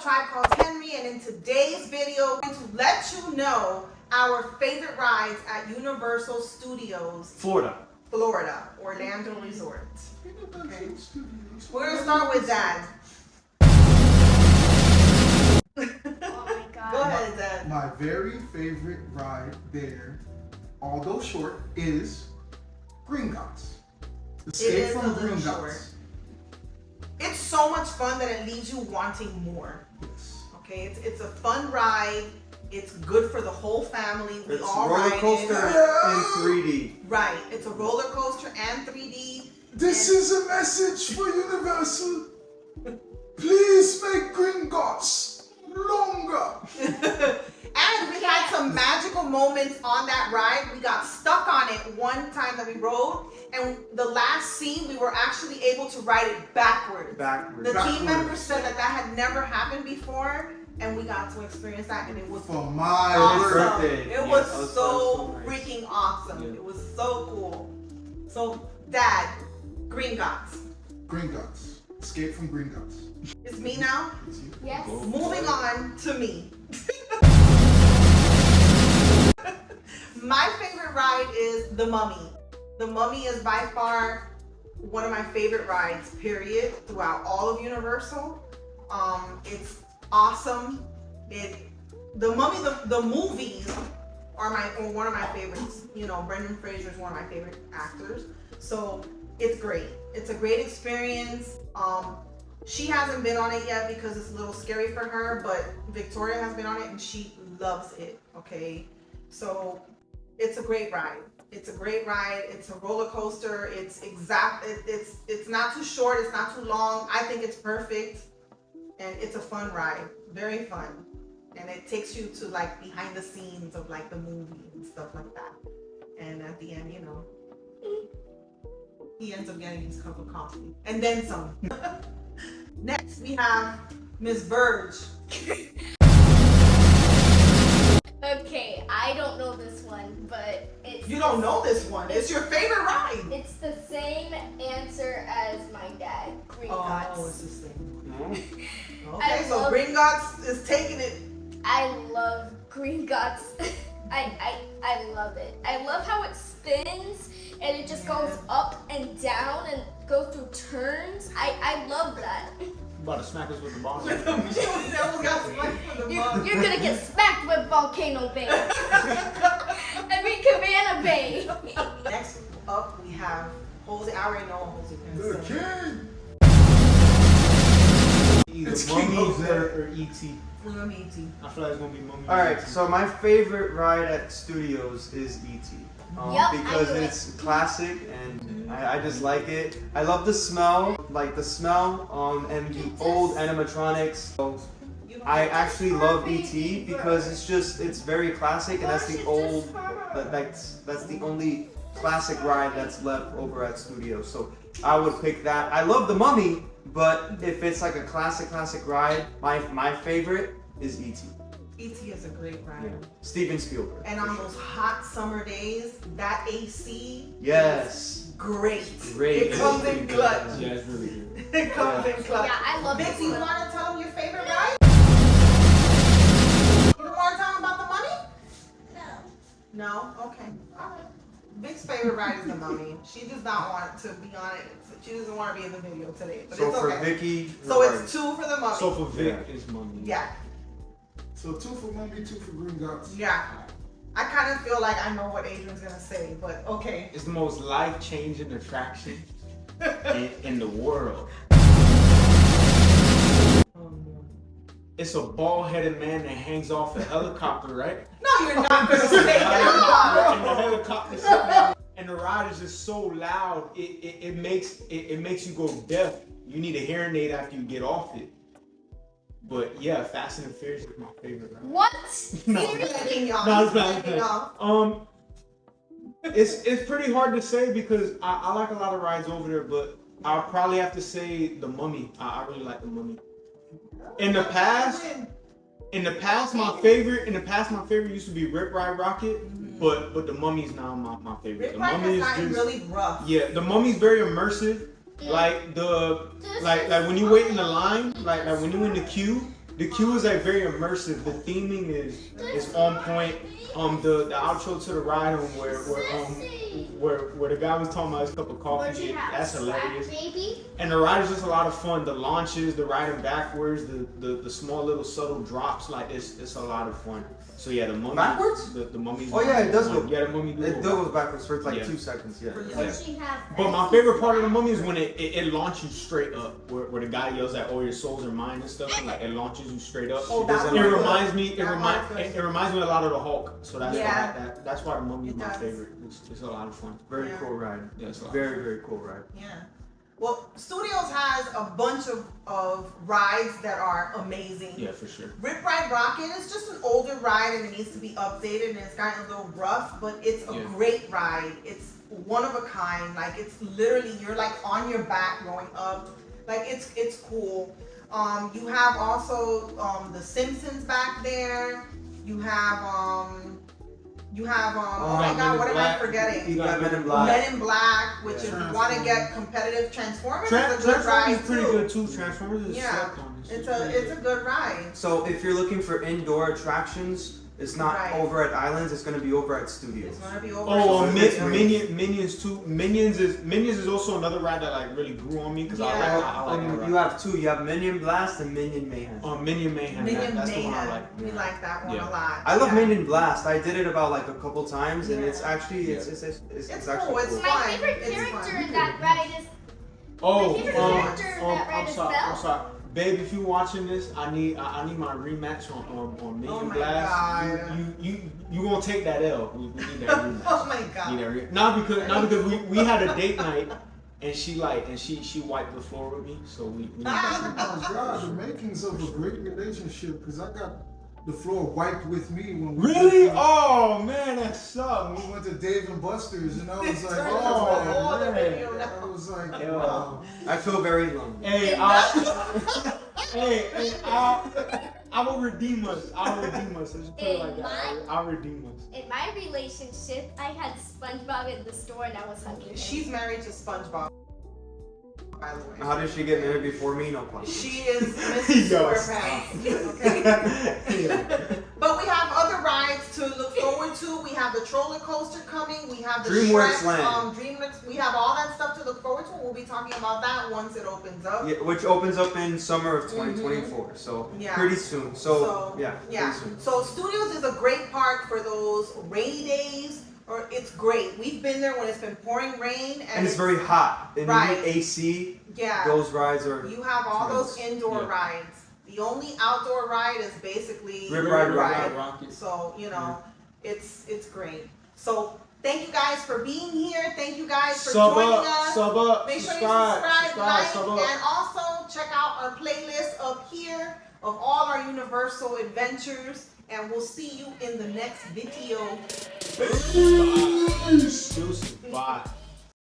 Tribe Called Henry, and in today's video, I'm going to let you know our favorite rides at Universal Studios, Florida, Orlando Resort. Okay. We're going to start with Dad. Oh my God. Go ahead, Dad. My very favorite ride there, although short, is Gringotts. Escape from Gringotts. It's so much fun that it leaves you wanting more. Yes. Okay, it's a fun ride. It's good for the whole family. We it's all roller ride coaster it. in 3D. Right, it's a roller coaster and 3D. This is a message for Universal. Please make Gringotts longer. And we had some magical moments on that ride. We got stuck on it one time that we rode, and the last scene we were actually able to ride it backwards. The team members said that had never happened before, and we got to experience that, and it was For my awesome. birthday. It was so freaking awesome. It was so cool. So, Dad, Gringotts. Gringotts. Escape from Gringotts. It's me now. It's you. Yes. Moving on to me. My favorite ride is The Mummy. The Mummy is by far one of my favorite rides, period, throughout all of Universal. It's awesome. The Mummy, the movies are one of my favorites. You know, Brendan Fraser is one of my favorite actors. So it's great. It's a great experience. She hasn't been on it yet because it's a little scary for her, but Victoria has been on it and she loves it, okay? So it's a great ride. It's a great ride. It's a roller coaster. It's not too short. It's not too long. I think it's perfect. And it's a fun ride. Very fun. And it takes you to like behind the scenes of like the movie and stuff like that. And at the end, you know, he ends up getting his cup of coffee. And then some. Next, we have Miss Verge. Okay, I don't know this one, but it's... You don't know this one. It's your favorite ride. It's the same answer as my dad, Gringotts. Oh, it's the same. I Okay, so love- Gringotts is taking it. I love Gringotts. I love it. I love how it spins and it just goes up and down and goes through turns. I love that. About to smack us with the ball. With the devil got smacked with the ball. You're gonna get smacked with Volcano Bay. I mean Cabana Bay. Next up, we have Jose. I already know Jose. The king. Either It's King Mummy Jose. or E.T. Let me see. I feel like it's gonna be Mummy. Alright, so my favorite ride at Studios is E.T. Yep, because I knew it's classic and I just like it. I love the smell, and the old animatronics. So I actually love E.T. because it's very classic, and that's the only classic ride that's left over at Studios. So I would pick that. I love the Mummy, but if it's like a classic ride, my favorite is E.T. E.T. is a great ride. Yeah. Steven Spielberg. And on those hot summer days, that AC Yes. is great. Great. It comes in clutch. Yeah, it's really good. It comes in clutch. Yeah, I love Vic, this do you one. want to tell them your favorite ride? You don't want to tell them about the Mummy? No. No? Okay. All right. Vic's favorite ride is the Mummy. She does not want to be on it. She doesn't want to be in the video today. But So it's for okay. Vicky, So it's 2 for the Mummy. So for Vic, it's Mummy. Yeah. So 2 for Mummy, 2 for Gringotts. Yeah. I kind of feel like I know what Adrian's going to say, but okay. It's the most life-changing attraction in the world. It's a bald-headed man that hangs off a helicopter, right? No, you're not going to say And that. the helicopter sitting, and the ride is just so loud, it makes you go deaf. You need a hearing aid after you get off it. But yeah, Fast and the Furious is my favorite ride. What? No, Backing y'all. No, it's He's not. backing y'all. It's pretty hard to say because I like a lot of rides over there, but I'll probably have to say the Mummy. I really like the Mummy. In the past, my favorite used to be Rip Ride Rocket, but the Mummy's now my favorite. Rip The Ride Mummy has gotten just really rough. yeah, the Mummy's very immersive. Like when you wait in the line, like when you in the queue, The queue is like very immersive. The theming is on point. The outro to the ride where the guy was talking about his cup of coffee, that's hilarious. And the ride is just a lot of fun. The launches, the riding backwards, the small little subtle drops, like it's a lot of fun. So yeah, the mummy. Backwards? The mummy's. Oh yeah, it does go. Yeah, the mummy do It go goes backwards for like Yeah. 2 seconds. Yeah. Yeah. But my favorite part of the mummy is when it launches you straight up, where the guy yells at all your souls are mine and stuff, and like it launches you straight up. Oh, It that reminds was me. good. That was good. It reminds me a lot of the Hulk. So that's Yeah. why that's why the mummy is It my does. favorite. It's a lot of fun. Very Yeah. cool ride. Yeah, it's a lot. Very, very cool ride. Yeah. Well, Studios has a bunch of rides that are amazing. Yeah, for sure. Rip Ride Rocket is just an older ride and it needs to be updated and it's gotten a little rough, but it's a Yeah. great ride. It's one of a kind. Like it's literally you're like on your back going up. Like it's cool. You have also the Simpsons back there. You have oh my Men god, in what am I Black. forgetting? You got Men in Black. Men in Black, which Yeah. if you want to get competitive, Transformers is a good Transformers ride is pretty too. good too. Transformers is Yeah. slept on. It's a good ride. So if you're looking for indoor attractions, it's not Right. over at Islands. It's gonna be over at Studios. It's gonna be over. Oh, soon. Minions too. Minions is also another ride that like really grew on me because I Yeah. like that ride. You have two. You have Minion Blast and Minion Mayhem. Minion Mayhem. Minion that's the one I Mayhem. like. We like that one Yeah. a lot. I love Yeah. Minion Blast. I did it about like a couple times, and it's Yeah. actually it's It's actually cool. It's cool. fun. My favorite It's character fun. in that ride is Oh, My favorite character in that ride I'm is sorry. Belle. I'm sorry. Babe, if you watching this, I need my rematch on Minion Oh my Blast. God. You gonna take that L? We need that rematch. Oh my Need god. that not because we had a date night and she wiped the floor with me, so we need that rematch. Oh God, the makings of a great relationship. Because I got the floor wiped with me when we Really? went to- Oh man, that when sucks. we went to Dave and Buster's, and I was like, Turn oh, this on the man. video I now. was like, Yo. wow. I feel very lonely. Hey, I will redeem us. I'll redeem us. Let's put it like that. I'll redeem us. in my relationship. I had SpongeBob in the store and I was hugging him. She's married to SpongeBob. By the way. How did she get married before me? No question. She is Mrs. Yo, Squarepants. Okay. But we have other rides to look forward to. We have the roller coaster coming. We have the DreamWorks Shrek, Land. DreamWorks. We have all that stuff to look forward to. We'll be talking about that once it opens up. Yeah, which opens up in summer of 2024, so Yeah. pretty soon. So, yeah, Yeah. pretty soon. So Studios is a great park for those rainy days. Or it's great. We've been there when it's been pouring rain And it's very hot. And Right. you need AC. yeah. Those rides are You have all those tremendous. indoor Yeah. rides. The only outdoor ride is basically Rip Ride Rocket. So it's great. So thank you guys for being here. Thank you guys for Sub joining up, us. sub up, Make sure you subscribe, subscribe, like, sub up. and also check out our playlist up here of all our Universal adventures. And we'll see you in the next video. Peace. Bye.